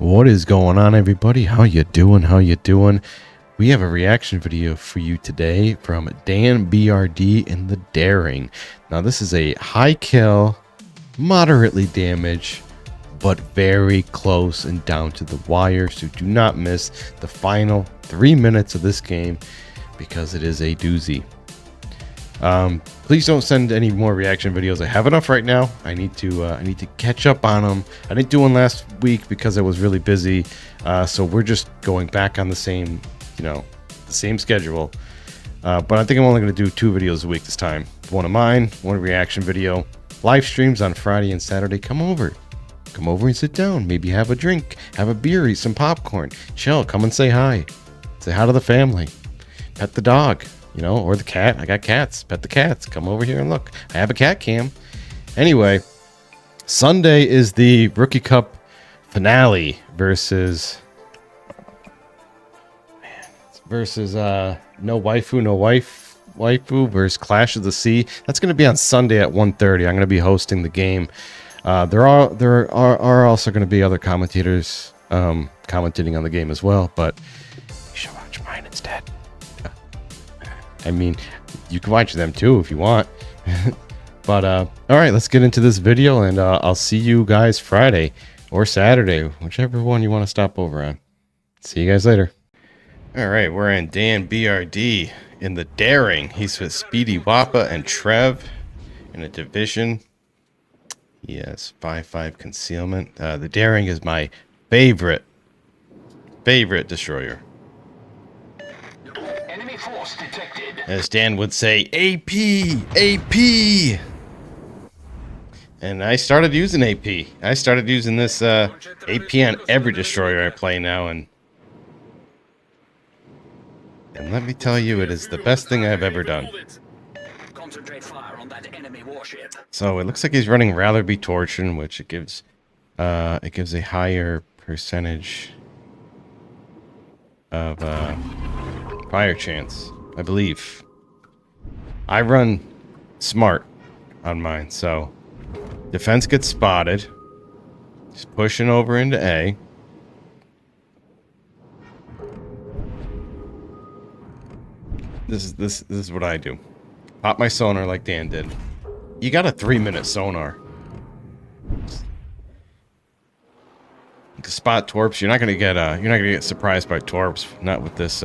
What is going on, everybody? How you doing? How you doing? We have a reaction video for you today from Dan BRD in the Daring. Now, this is a high kill, moderately damage, but very close and down to the wire. So do not miss the final 3 minutes of this game because it is a doozy. Please don't send any more reaction videos. I have enough right now. I need to catch up on them. I didn't do one last week because I was really busy. So we're just going back on the same, the same schedule. But I think I'm only going to do 2 videos a week this time. One of mine, one reaction video. Live streams on Friday and Saturday. Come over and sit down. Maybe have a drink, have a beer, eat some popcorn, chill. Come and say hi. Say hi to the family. Pet the dog. Or the cat. I got cats. Pet the cats. Come over here and look. I have a cat cam. Anyway, Sunday is the Rookie Cup finale versus No Waifu, No Waifu versus Clash of the Sea. That's going to be on Sunday at 1:30. I'm going to be hosting the game. There are also going to be other commentators commentating on the game as well, but you should watch mine instead. I mean, you can watch them too if you want. But all right, let's get into this video, and I'll see you guys Friday or Saturday, whichever one you want to stop over on. See you guys later. All right, we're in Dan BRD in the Daring. He's with Speedy Wappa and Trev in a division. He has 5/5 concealment. The Daring is my favorite destroyer. Enemy force detected. As Dan would say, AP. And I started using AP. I started using this AP on every destroyer I play now, and let me tell you, it is the best thing I've ever done. Concentrate fire on that enemy warship. So it looks like he's running Rather Be Tortured, which it gives a higher percentage of fire chance, I believe. I run smart on mine, so defense gets spotted. Just pushing over into A. This is what I do. Pop my sonar like Dan did. You got a 3-minute sonar. To spot torps, you're not gonna get surprised by torps. Not with this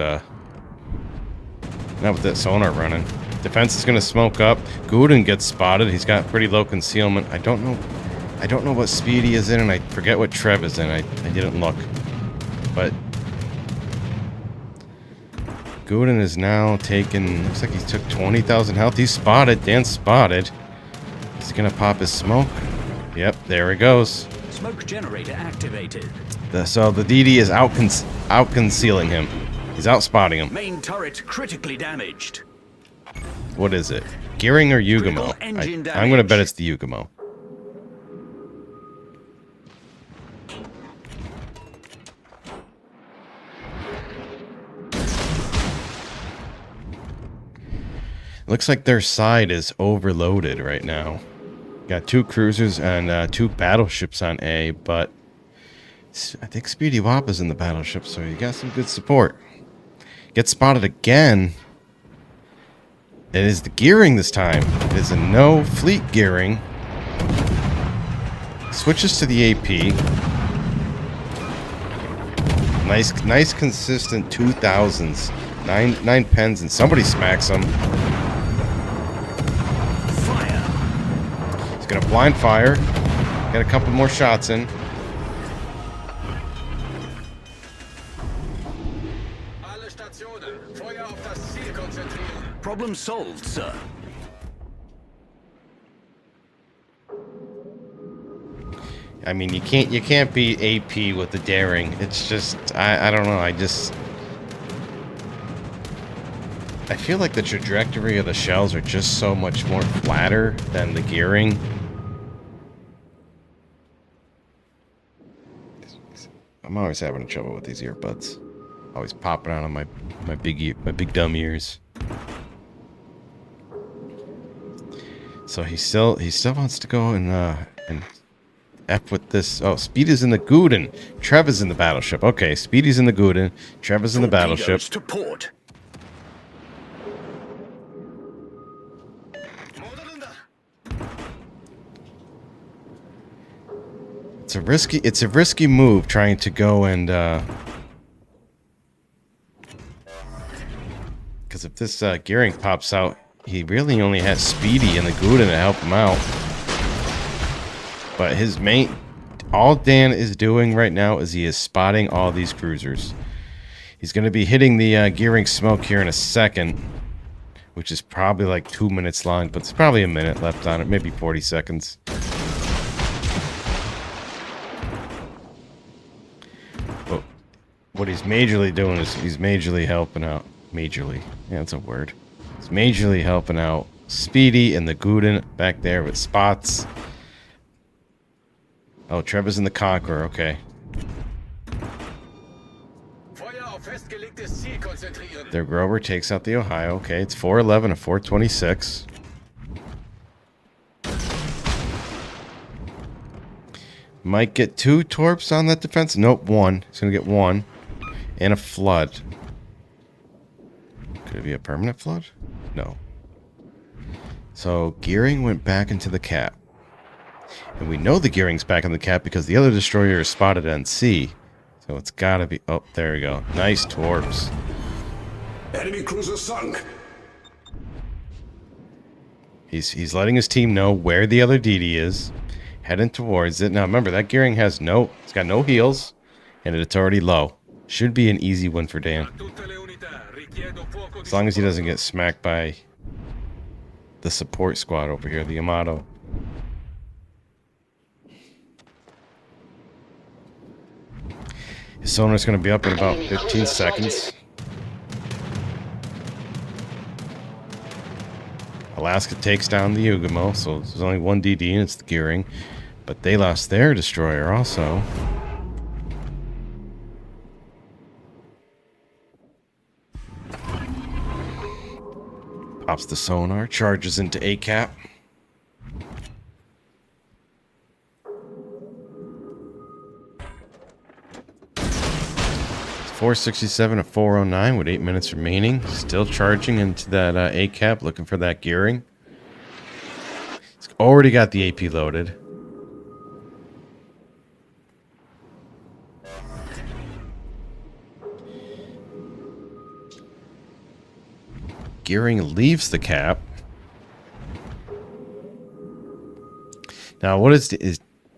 not with that sonar running. Defense is gonna smoke up. Gooden gets spotted. He's got pretty low concealment. I don't know what Speedy is in, and I forget what Trev is in. I didn't look. But Gooden is now taking, looks like he took 20,000 health. He's spotted. Dan's spotted. He's gonna pop his smoke. Yep, there he goes. Smoke generator activated. So the DD is out concealing him. He's out spotting him. Main turret critically damaged. What is it? Gearing or Yugamo? I'm gonna bet it's the Yugamo. Looks like their side is overloaded right now. Got 2 cruisers and 2 battleships on A, but I think Speedy Wappa's in the battleship, so you got some good support. Gets spotted again. It is the gearing this time. It is a no fleet gearing. Switches to the AP. Nice consistent 2000s. 9 pens, and somebody smacks him. Fire. He's gonna blind fire. Got a couple more shots in. Problem solved, sir. I mean, you can't beat AP with the Daring. It's just I don't know. I feel like the trajectory of the shells are just so much more flatter than the gearing. I'm always having trouble with these earbuds. Always popping out on my big dumb ears. So he still wants to go and F with this. Oh, Speed is in the Guden. Trev is in the battleship. Okay, Speedy's in the Guden. Trev is in the battleship. Torpedoes to port. It's a risky move trying to go and because if this gearing pops out, he really only has Speedy and the Guden to help him out. But his main, all Dan is doing right now is he is spotting all these cruisers. He's going to be hitting the gearing smoke here in a second, which is probably like 2 minutes long, but it's probably a minute left on it, maybe 40 seconds. But what he's majorly doing is he's majorly helping out. Majorly. Yeah, that's a word. He's majorly helping out Speedy and the Guden back there with spots. Oh, Trevor's in the Conqueror, okay. Their Grover takes out the Ohio. Okay, it's 411 to 426. Might get 2 torps on that defense. Nope, 1. He's going to get 1. And a flood. Could it be a permanent flood? No. So, gearing went back into the cap. And we know the gearing's back in the cap because the other destroyer is spotted on C. So it's gotta be... Oh, there we go. Nice torps. Enemy cruiser sunk. He's letting his team know where the other DD is. Heading towards it. Now remember, that gearing has no... It's got no heals. And it's already low. Should be an easy win for Dan. As long as he doesn't get smacked by the support squad over here, the Yamato. His sonar's going to be up in about 15 seconds. Alaska takes down the Ugamo, so there's only one DD and it's the gearing. But they lost their destroyer also. Pops the sonar, charges into A-cap. It's 467 to 409 with 8 minutes remaining. Still charging into that A-cap, looking for that gearing. It's already got the AP loaded. Gearing leaves the cap. Now, what is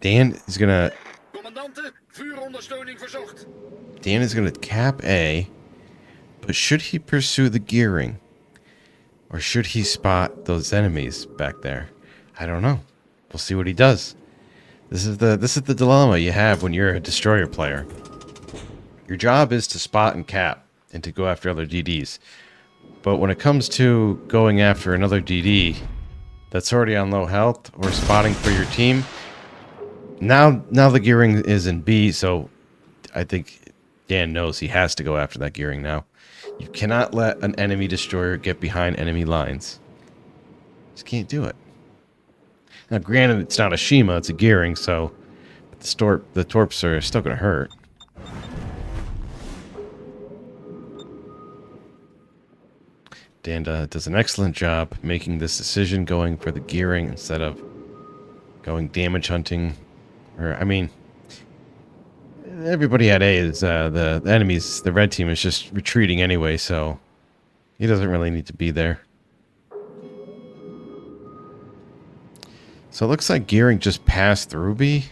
Dan is gonna? Dan is gonna cap A, but should he pursue the gearing, or should he spot those enemies back there? I don't know. We'll see what he does. This is the dilemma you have when you're a destroyer player. Your job is to spot and cap, and to go after other DDs. But when it comes to going after another DD that's already on low health or spotting for your team, now the gearing is in B, so I think Dan knows he has to go after that gearing now. You cannot let an enemy destroyer get behind enemy lines. Just can't do it. Now, granted, it's not a Shima, it's a gearing, so the torps are still going to hurt. Dan does an excellent job making this decision, going for the gearing instead of going damage hunting. Or, I mean, everybody at A is, the enemies, the red team is just retreating anyway, so he doesn't really need to be there. So it looks like gearing just passed through B.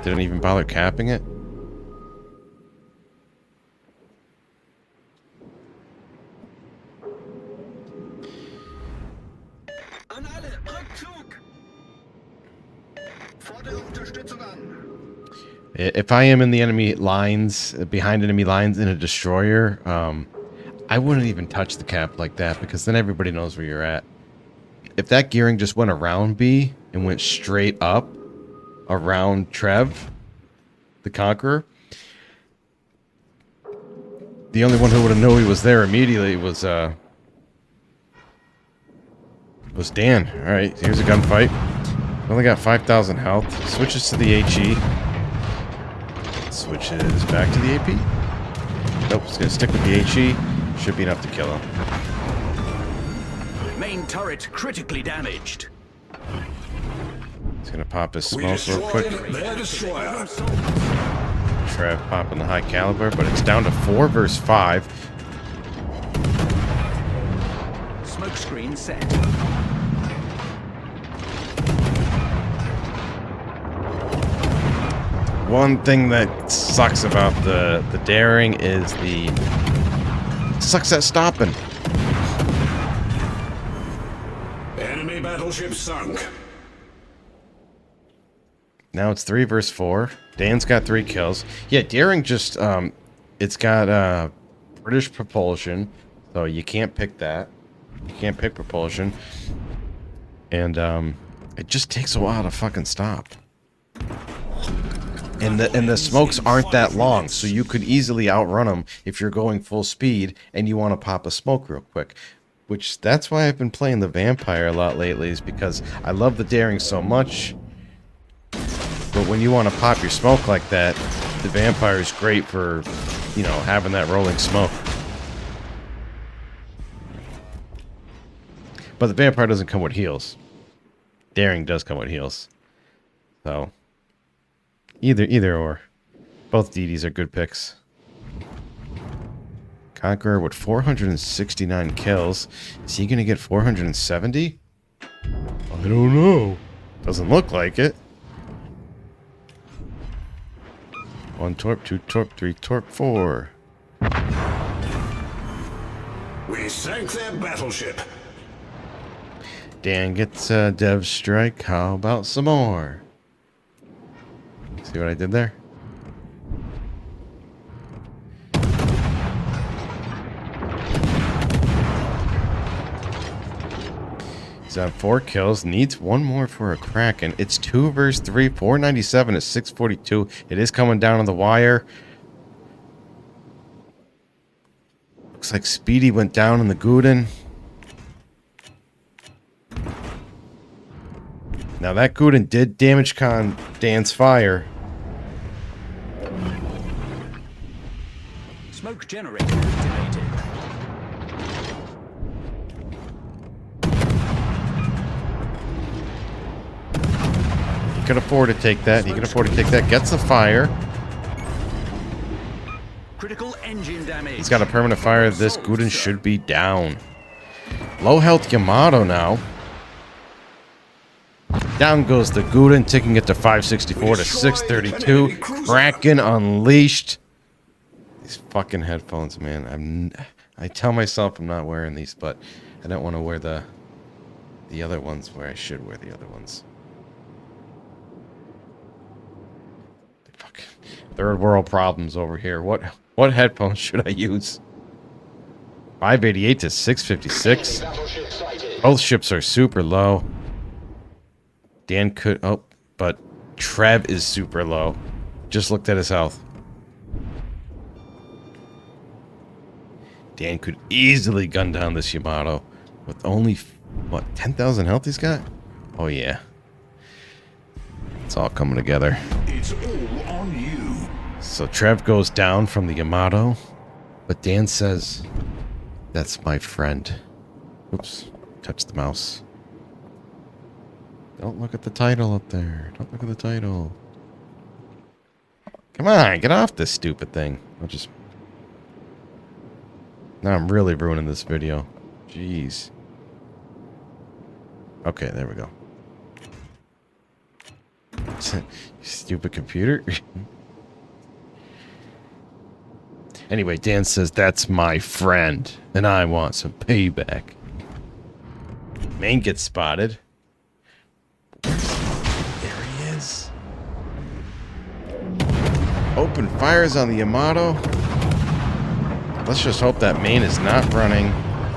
Didn't even bother capping it. If I am in the enemy lines, behind enemy lines in a destroyer, I wouldn't even touch the cap like that because then everybody knows where you're at. If that gearing just went around B and went straight up around Trev, the Conqueror, the only one who would have known he was there immediately was Dan. All right, here's a gunfight. Only got 5,000 health. Switches to the HE. Switches back to the AP. Nope, it's gonna stick with the HE. Should be enough to kill him. Main turret critically damaged. He's gonna pop his We smoke real quick. destroyed their destroyer. Trev popping the high caliber, but it's down to 4 versus 5. Smoke screen set. One thing that sucks about the Daring is sucks at stopping. Enemy battleship sunk. Now it's 3 versus 4. Dan's got 3 kills. Yeah, Daring just it's got British propulsion, so you can't pick that. You can't pick propulsion, and it just takes a while to fucking stop. And the smokes aren't that long, so you could easily outrun them if you're going full speed and you want to pop a smoke real quick. Which that's why I've been playing the Vampire a lot lately, is because I love the Daring so much. But when you want to pop your smoke like that, the Vampire is great for, you know, having that rolling smoke. But the Vampire doesn't come with heals. Daring does come with heals. So, either or. Both DDs are good picks. Conqueror with 469 kills. Is he going to get 470? I don't know. Doesn't look like it. 1 torp, 2 torp, 3 torp, 4. We sank their battleship. Dan gets a dev strike. How about some more? See what I did there? He's on 4 kills. Needs 1 more for a Kraken. It's 2 versus 3. 497 is 642. It is coming down on the wire. Looks like Speedy went down in the Guden. Now that Guden did damage con Dan's fire. Smoke generator activated. He could afford to take that. He can afford to take that. Gets the fire. Critical engine damage. He's got a permanent fire. This Guden should be down. Low health Yamato now. Down goes the Guden, taking it to 564 to 632. Kraken unleashed. These fucking headphones, man. I tell myself I'm not wearing these, but I don't want to wear the other ones where I should wear the other ones. Fucking third world problems over here. What headphones should I use? 588 to 656. Both ships are super low. Dan could... Oh, but Trev is super low. Just looked at his health. Dan could easily gun down this Yamato with only, what, 10,000 health he's got? Oh, yeah. It's all coming together. It's all on you. So Trev goes down from the Yamato, but Dan says, "That's my friend." Oops, touch the mouse. Don't look at the title up there. Don't look at the title. Come on, get off this stupid thing. Now I'm really ruining this video. Jeez. Okay, there we go. Stupid computer. Anyway, Dan says, "That's my friend, and I want some payback." Main gets spotted. There he is. Open fires on the Yamato. Let's just hope that main is not running.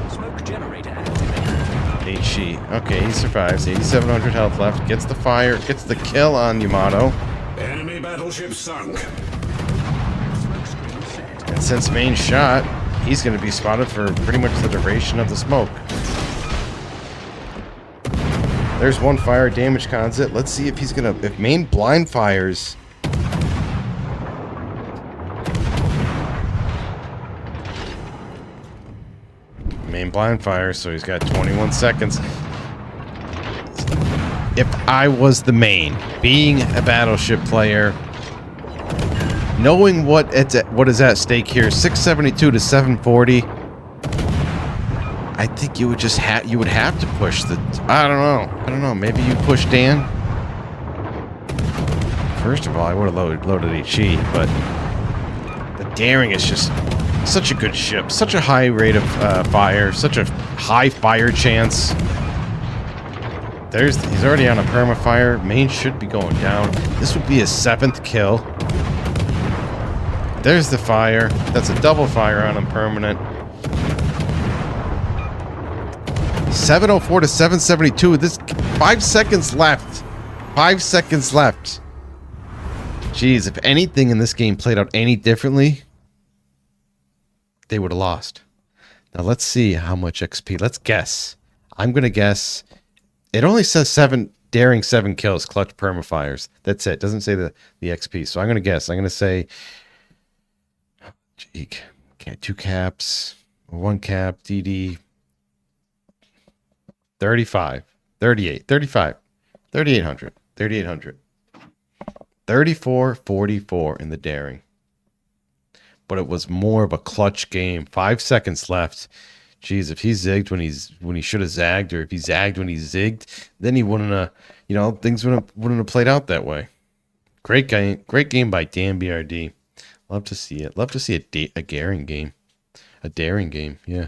Smoke generator activated. HE. Okay, he survives. 8,700 health left. Gets the fire. Gets the kill on Yamato. Enemy battleship sunk. Smoke screen set. And since main shot, he's going to be spotted for pretty much the duration of the smoke. There's one fire, damage cons it. Let's see if he's gonna, if main blind fires. Main blind fires, so he's got 21 seconds. If I was the main, being a battleship player, knowing what is at stake here, 672 to 740, I think you would just have to push the. I don't know. Maybe you push Dan. First of all, I would have loaded HE, but the Daring is just such a good ship, such a high rate of fire, such a high fire chance. He's already on a permafire. Main should be going down. This would be his 7th kill. There's the fire. That's a double fire on him permanent. 704 to 772. This 5 seconds left. 5 seconds left. Jeez, if anything in this game played out any differently, they would have lost. Now let's see how much XP. Let's guess. I'm gonna guess. It only says Daring 7 kills, clutch permafires. That's it. It doesn't say the XP. So I'm gonna guess. I'm gonna say, gee, 2 caps, 1 cap, DD. 35, 38, 35, 3,800, 3,800. 34-44 in the Daring. But it was more of a clutch game. 5 seconds left. Jeez, if he zigged when he should have zagged, or if he zagged when he zigged, then he wouldn't have, things wouldn't have played out that way. Great game by Dan BRD. Love to see it. Love to see a daring game. A daring game, yeah.